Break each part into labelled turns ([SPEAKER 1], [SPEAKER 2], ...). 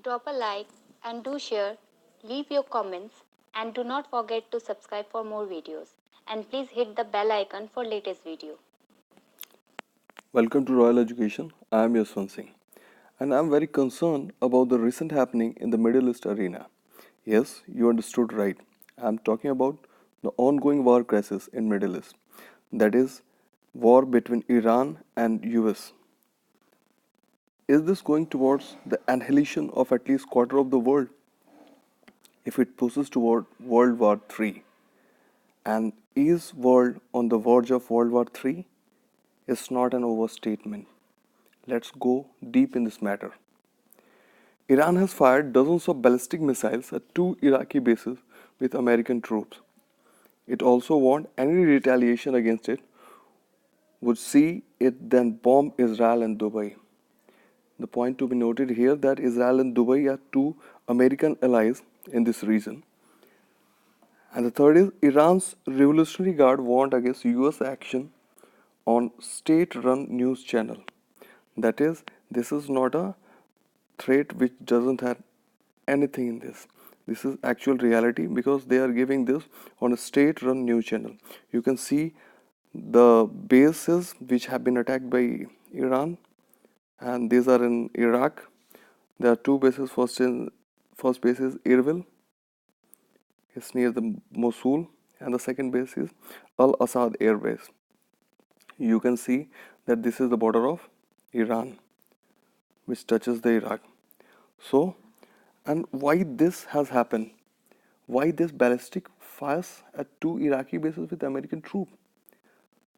[SPEAKER 1] Drop a like and do share, leave your comments and do not forget to subscribe for more videos. And please hit the bell icon for latest video.
[SPEAKER 2] Welcome to Royal Education. I am Yaswant Singh, and I am very concerned about the recent happening in the Middle East arena. Yes, you understood right. I am talking about the ongoing war crisis in Middle East. That is, war between Iran and US. Is this going towards the annihilation of at least quarter of the world if it pushes toward World War III? And is world on the verge of World War III? It's not an overstatement. Let's go deep in this matter. Iran has fired dozens of ballistic missiles at two Iraqi bases with American troops. It also warned any retaliation against it would see it then bomb Israel and Dubai. The point to be noted here that Israel and Dubai are two American allies in this region. And the third is Iran's Revolutionary Guard warned against US action on state-run news channel. That is, this is not a threat which doesn't have anything in this. This is actual reality because they are giving this on a state-run news channel. You can see the bases which have been attacked by Iran, and these are in Iraq. There are two bases. First base is Erbil, it's near the Mosul, and the second base is Al Asad Air Base. You can see that this is the border of Iran, which touches the Iraq. So, and why this has happened? Why this ballistic fires at two Iraqi bases with American troops?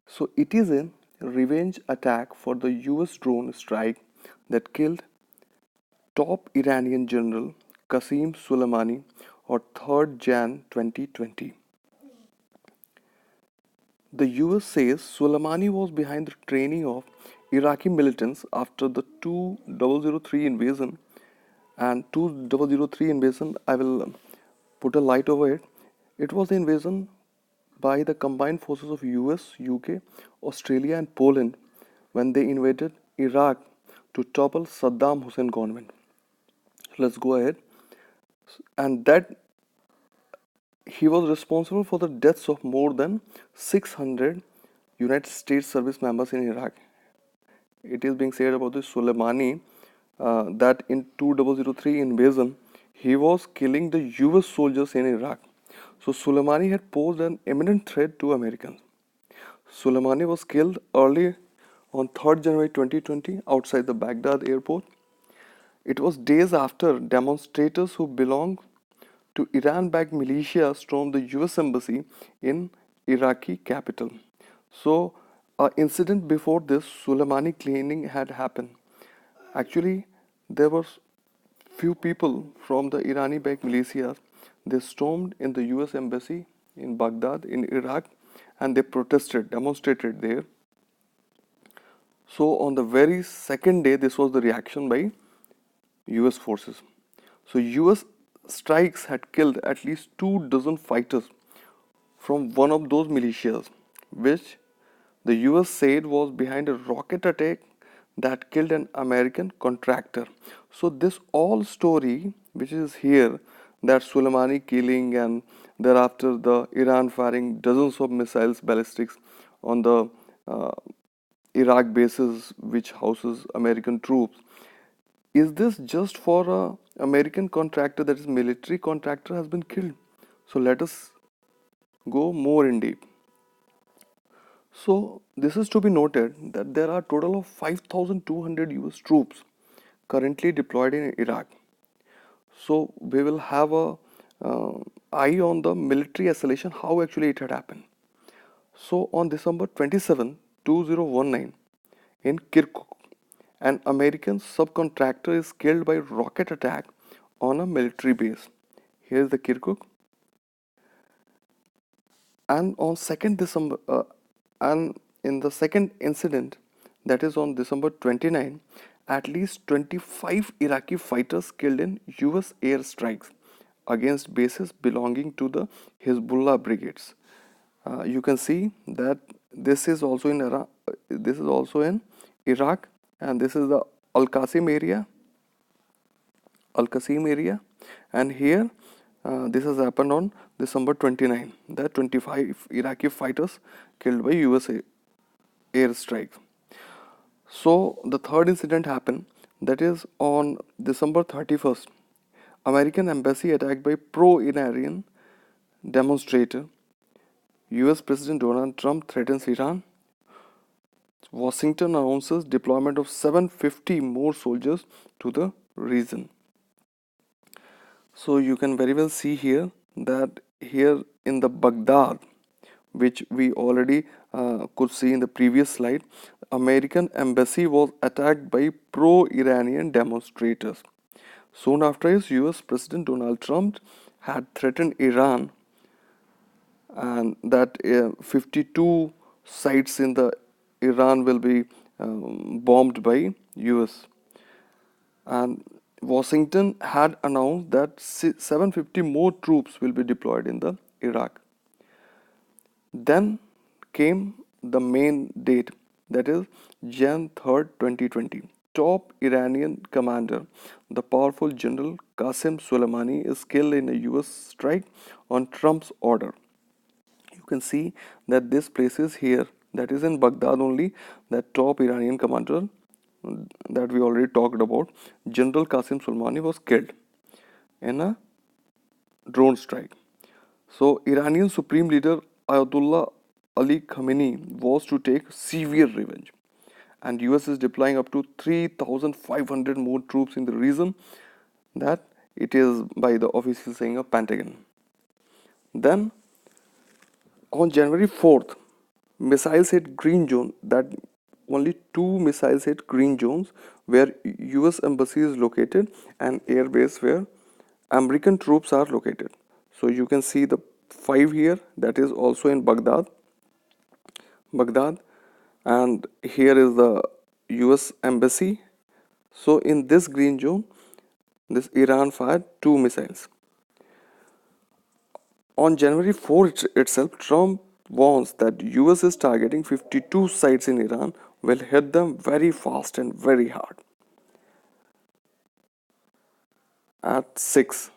[SPEAKER 2] So it is a revenge attack for the US drone strike that killed top Iranian general Qasim Soleimani on 3rd Jan 2020. The US says Soleimani was behind the training of Iraqi militants after the 2003 invasion, and 2003 invasion, I will put a light over it. It was the invasion by the combined forces of US, UK, Australia and Poland when they invaded Iraq to topple Saddam Hussein government. Let's go ahead. And that he was responsible for the deaths of more than 600 United States service members in Iraq. It is being said about the Soleimani that in 2003 invasion he was killing the US soldiers in Iraq. So Soleimani had posed an imminent threat to Americans. Soleimani was killed early on 3rd January 2020 outside the Baghdad airport. It was days after demonstrators who belonged to Iran-backed militia stormed the US embassy in Iraqi capital. So, an incident before this Soleimani cleaning had happened. Actually, there were few people from the Irani-backed militias. They stormed in the US embassy in Baghdad in Iraq and they protested, demonstrated there. So on the very second day, this was the reaction by US forces. So US strikes had killed at least 2 dozen fighters from one of those militias, which the US said was behind a rocket attack that killed an American contractor. So this all story, which is here, that Soleimani killing and thereafter the Iran firing dozens of missiles, ballistics on the uh, Iraq bases which houses American troops. Is this just for a American contractor, that is military contractor has been killed? So let us go more in deep. So this is to be noted that there are a total of 5,200 US troops currently deployed in Iraq. So we will have a eye on the military escalation, how actually it had happened. So on December 27, 2019, in Kirkuk, an American subcontractor is killed by rocket attack on a military base. Here is the Kirkuk. And on 2nd December, and in the second incident, that is on December 29, at least 25 Iraqi fighters killed in US airstrikes against bases belonging to the Hezbollah brigades. You can see that this is also in Iraq, and this is the Al Qasim area. Al Qasim area, and here this has happened on December 29. That 25 Iraqi fighters killed by US airstrike. So the third incident happened, that is on December 31st. American embassy attacked by pro-Iranian demonstrator. US President Donald Trump threatens Iran. Washington announces deployment of 750 more soldiers to the region. So you can very well see here that here in the Baghdad, which we already could see in the previous slide, American embassy was attacked by pro-Iranian demonstrators. Soon after, his US President Donald Trump had threatened Iran and that 52 sites in the Iran will be bombed by US. And Washington had announced that 750 more troops will be deployed in the Iraq. Then came the main date, that is Jan 3rd, 2020. Top Iranian commander, the powerful General Qasem Soleimani, is killed in a US strike on Trump's order. You can see that this place is here, that is in Baghdad only, that top Iranian commander that we already talked about, General Qasem Soleimani, was killed in a drone strike. So Iranian Supreme Leader Ayatollah Ali Khamenei was to take severe revenge, and US is deploying up to 3,500 more troops in the region. That it is by the official saying of Pentagon. Then on January 4th, missiles hit green zone. That only two missiles hit green zones where US embassy is located and air base where American troops are located. So you can see the five here, that is also in Baghdad, and here is the US embassy. So in this green zone, this Iran fired two missiles. On January 4th itself, Trump warns that US is targeting 52 sites in Iran, will hit them very fast and very hard. At 6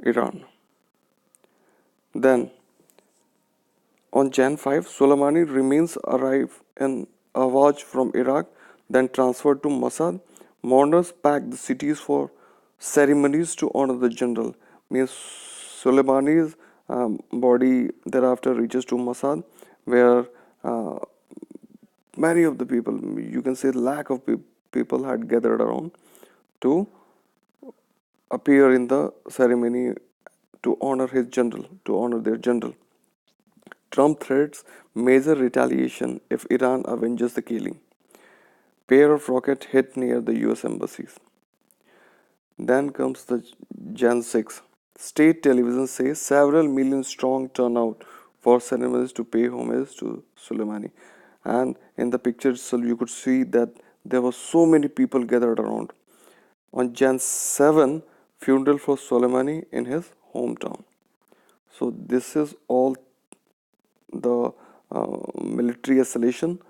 [SPEAKER 2] Iran. Then on Jan 5, Soleimani remains arrive in Avaj from Iraq, then transferred to Mossad. Mourners packed the cities for ceremonies to honor the general. Means Soleimani's body thereafter reaches to Mossad, where uh, many of the people, you can say lakh of people had gathered around to appear in the ceremony to honor his general, to honor their general. Trump threats major retaliation if Iran avenges the killing. Pair of rockets hit near the US embassies. Then comes the Jan 6. State television says several million strong turnout for ceremonies to pay homage to Soleimani. And in the picture itself, you could see that there were so many people gathered around. On Jan 7, funeral for Soleimani in his hometown. So this is all the military escalation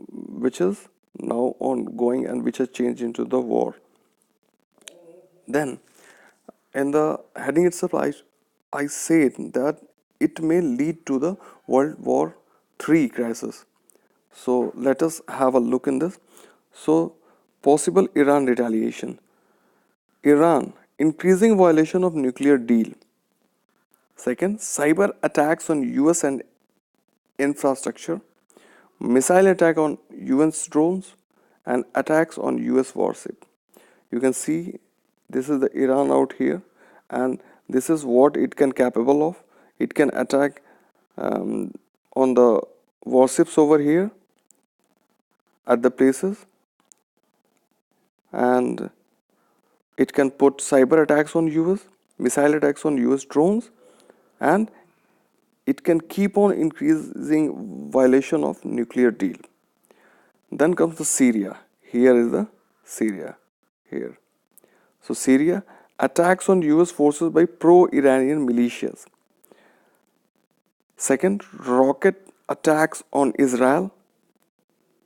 [SPEAKER 2] which is now ongoing and which has changed into the war. Then in the heading itself, I said that it may lead to the World War III crisis. So let us have a look in this. So possible Iran retaliation. Iran increasing violation of nuclear deal. Second, cyber attacks on US and infrastructure, missile attack on US drones, and attacks on US warship. You can see this is the Iran out here, and this is what it can capable of. It can attack on the warships over here at the places, and it can put cyber attacks on US, missile attacks on US drones, and it can keep on increasing violation of nuclear deal. Then comes the Syria. Here is the Syria. Here. So Syria, attacks on US forces by pro-Iranian militias. Second, rocket attacks on Israel.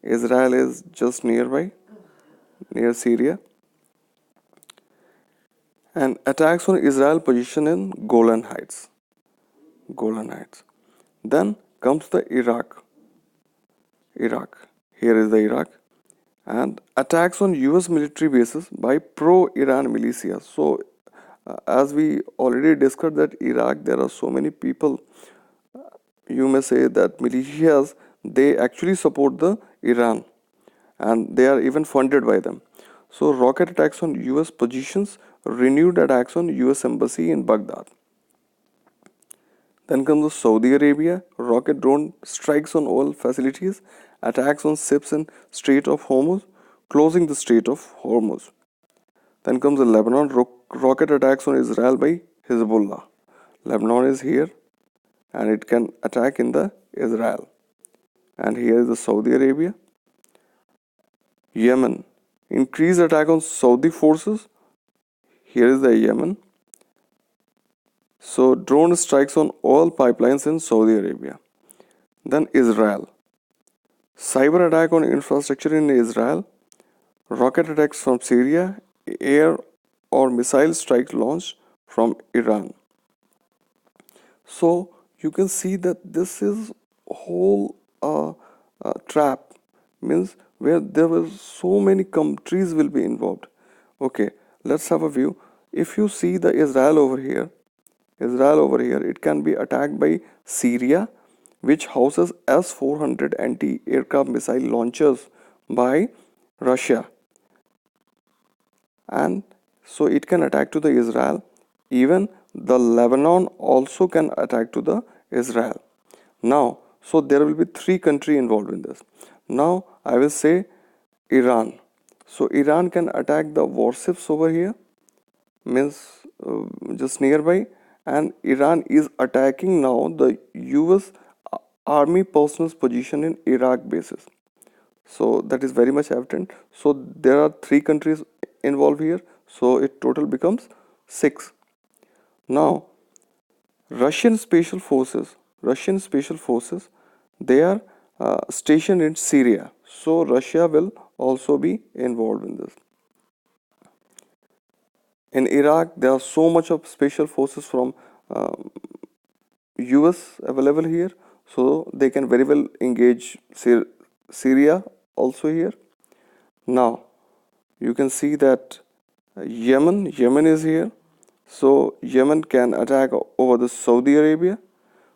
[SPEAKER 2] Israel is just nearby, near Syria, and attacks on Israel position in Golan Heights. Golan Heights. Then comes the Iraq. Iraq. Here is the Iraq. And attacks on US military bases by pro-Iran militia. So, as we already discussed that Iraq, there are so many people, you may say that militias, they actually support the Iran and they are even funded by them. So, rocket attacks on US positions, renewed attacks on US embassy in Baghdad. Then comes the Saudi Arabia, rocket drone strikes on oil facilities, attacks on ships in Strait of Hormuz, closing the Strait of Hormuz. Then comes the Lebanon, rocket attacks on Israel by Hezbollah. Lebanon is here and it can attack in the Israel. And here is the Saudi Arabia. Yemen, increased attack on Saudi forces. Here is the Yemen. So drone strikes on oil pipelines in Saudi Arabia. Then Israel. Cyber attack on infrastructure in Israel. Rocket attacks from Syria. Air or missile strikes launched from Iran. So you can see that this is whole trap, means where there were so many countries will be involved. Okay, let's have a view. If you see the Israel over here, it can be attacked by Syria, which houses S-400 anti-aircraft missile launchers by Russia, and so it can attack to the Israel. Even the Lebanon also can attack to the Israel. Now, so there will be three countries involved in this. Now I will say Iran. So Iran can attack the warships over here, means just nearby, and Iran is attacking now the US army personnel's position in Iraq bases. So that is very much evident. So there are three countries involved here. So it total becomes 6. Now Russian special forces, they are stationed in Syria. So Russia will also be involved in this. In Iraq, there are so much of special forces from uh, US available here. So they can very well engage Syria also here. Now you can see that Yemen is here. So Yemen can attack over the Saudi Arabia.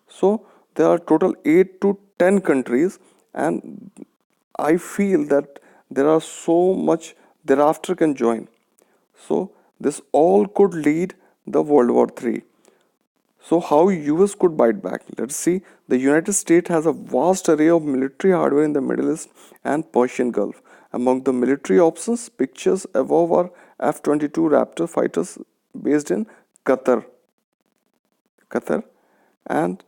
[SPEAKER 2] So there are total 8 to 10 countries, and I feel that there are so much thereafter can join. So this all could lead the World War III. So how US could bite back? Let's see. The United States has a vast array of military hardware in the Middle East and Persian Gulf. Among the military options, pictures above are F-22 Raptor fighters based in Qatar. Qatar and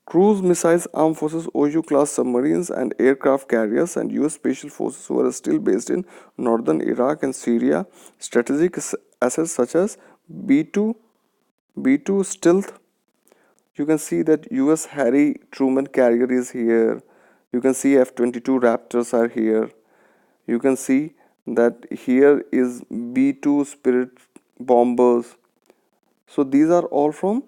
[SPEAKER 2] cruise missiles, armed forces, OU class submarines and aircraft carriers, and US special forces who are still based in northern Iraq and Syria. Strategic assets such as B 2 stealth. You can see that US Harry Truman carrier is here. You can see F-22 Raptors are here. You can see that here is B 2 Spirit bombers. So these are all from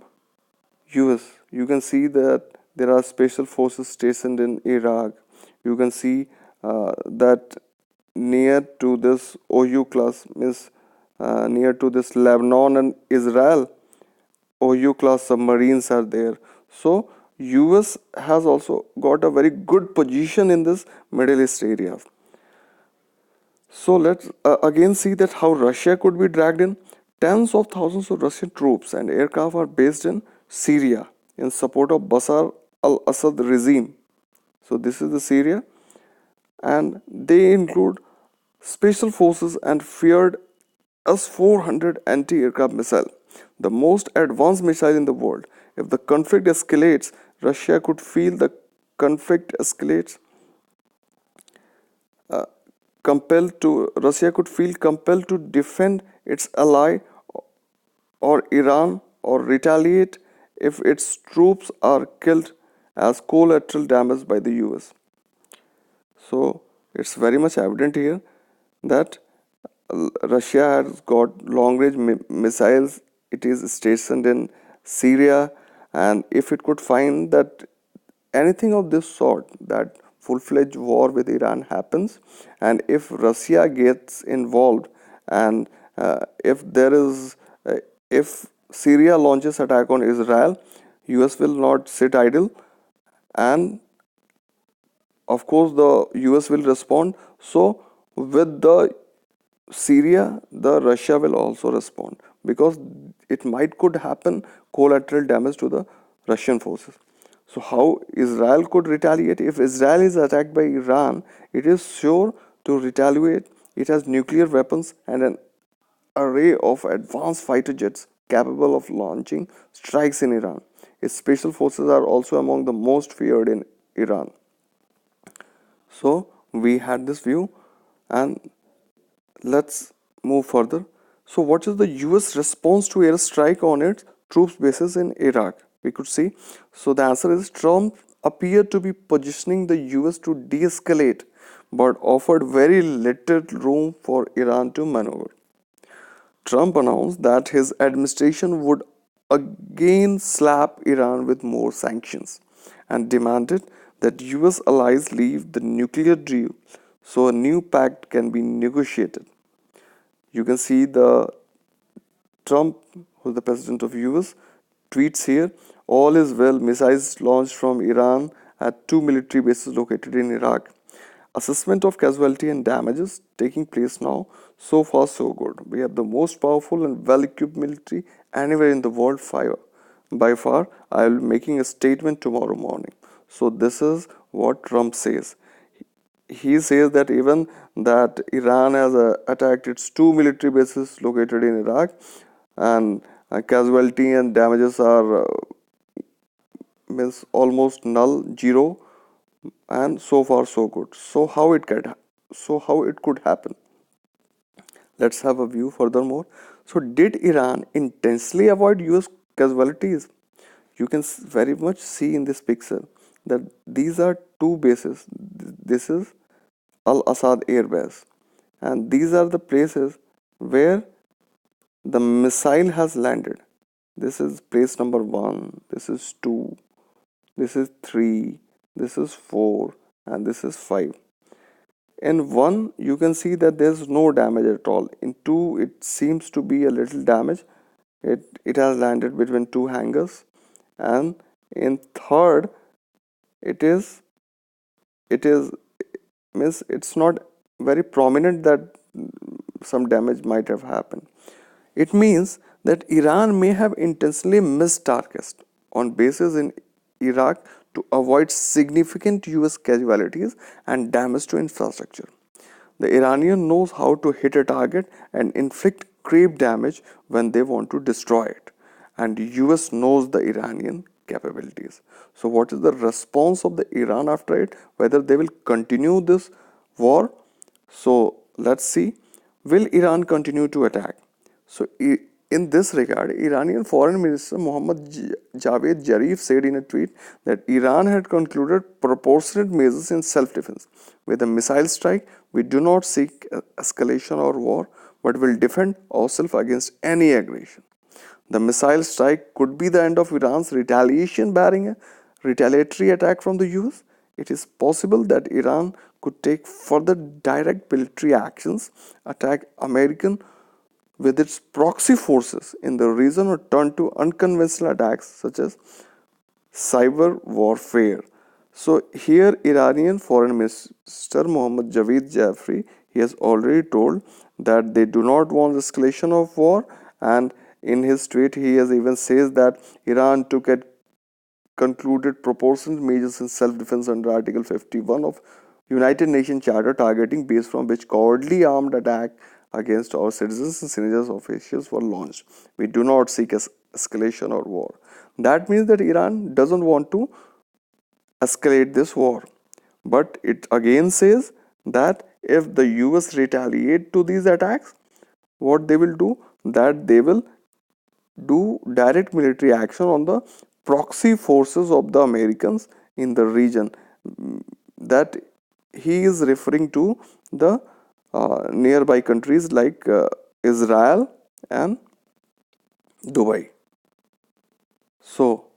[SPEAKER 2] US. You can see that there are special forces stationed in Iraq. You can see that near to this OU class, means near to this Lebanon and Israel, OU class submarines are there. So US has also got a very good position in this Middle East area. So let's again see that how Russia could be dragged in. Tens of thousands of Russian troops and aircraft are based in Syria in support of Bashar al-Assad regime. So this is the Syria, and they include special forces and feared S-400 anti-aircraft missile, the most advanced missile in the world. If the conflict escalates, Russia could feel the conflict escalates Russia could feel compelled to defend its ally or Iran or retaliate if its troops are killed as collateral damage by the US. So it's very much evident here that Russia has got long range missiles. It is stationed in Syria, and if it could find that anything of this sort, that full fledged war with Iran happens, and if Russia gets involved, and if there is, if Syria launches attack on Israel, US will not sit idle, and of course the US will respond. So with the Syria, the Russia will also respond, because it might could happen collateral damage to the Russian forces. So how Israel could retaliate? If Israel is attacked by Iran, it is sure to retaliate. It has nuclear weapons and an array of advanced fighter jets capable of launching strikes in Iran. Its special forces are also among the most feared in Iran. So we had this view, and let's move further. So, what is the US response to airstrike on its troops bases in Iraq? We could see. So, the answer is Trump appeared to be positioning the US to de escalate, but offered very little room for Iran to maneuver. Trump announced that his administration would again slap Iran with more sanctions and demanded that US allies leave the nuclear deal so a new pact can be negotiated. You can see the Trump, who's the president of US, tweets here, all is well, missiles launched from Iran at two military bases located in Iraq. Assessment of casualty and damages taking place now. So far, so good. We have the most powerful and well equipped military anywhere in the world. Fire. By far, I will be making a statement tomorrow morning. So, this is what Trump says. He says that even that Iran has attacked its two military bases located in Iraq, and casualty and damages are means almost null, zero, and so far so good. So how it could happen? Let's have a view furthermore. So did Iran intentionally avoid US casualties? You can very much see in this picture that these are two bases. This is Al Assad Air Base, and these are the places where the missile has landed. This is place number 1, this is 2, this is 3, this is 4, and this is 5. In 1, you can see that there's no damage at all. In 2, it seems to be a little damage. It has landed between two hangars, and in 3rd, it is means it's not very prominent that some damage might have happened. It means that Iran may have intentionally missed targets on bases in Iraq to avoid significant US casualties and damage to infrastructure. The Iranian knows how to hit a target and inflict grave damage when they want to destroy it. And US knows the Iranian capabilities. So what is the response of the Iran after it? Whether they will continue this war? So let's see. Will Iran continue to attack? So in this regard, Iranian Foreign Minister Mohammad Javed Zarif said in a tweet that Iran had concluded proportionate measures in self-defense. With a missile strike, we do not seek escalation or war, but will defend ourselves against any aggression. The missile strike could be the end of Iran's retaliation, barring a retaliatory attack from the US. It is possible that Iran could take further direct military actions, attack American with its proxy forces in the region, or turn to unconventional attacks such as cyber warfare. So here Iranian Foreign Minister Mohammad Javad Jafri, he has already told that they do not want escalation of war, and in his tweet he has even says that Iran took a concluded proportionate measures in self-defense under Article 51 of United Nations Charter targeting base from which cowardly armed attack against our citizens and senior officials were launched. We do not seek escalation or war. That means that Iran doesn't want to escalate this war. But it again says that if the US retaliate to these attacks, what they will do? That they will do direct military action on the proxy forces of the Americans in the region. That he is referring to the nearby countries like Israel and Dubai. So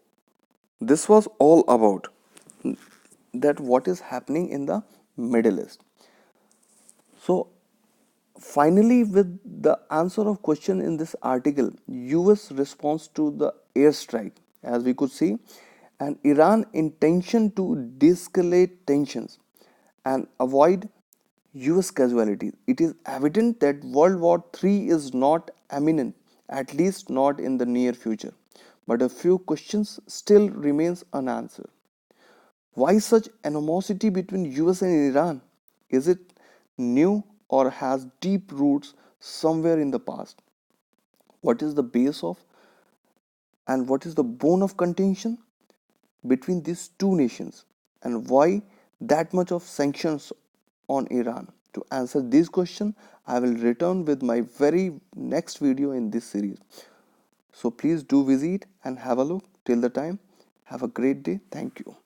[SPEAKER 2] this was all about that what is happening in the Middle East. So finally, with the answer of question in this article, US response to the airstrike, as we could see, and Iran intention to de-escalate tensions and avoid US casualties. It is evident that World War III is not imminent, at least not in the near future. But a few questions still remains unanswered. Why such animosity between US and Iran? Is it new or has deep roots somewhere in the past? What is the base of and what is the bone of contention between these two nations? And why that much of sanctions on Iran? To answer this question, I will return with my very next video in this series. So please do visit and have a look. Till the time, have a great day. Thank you.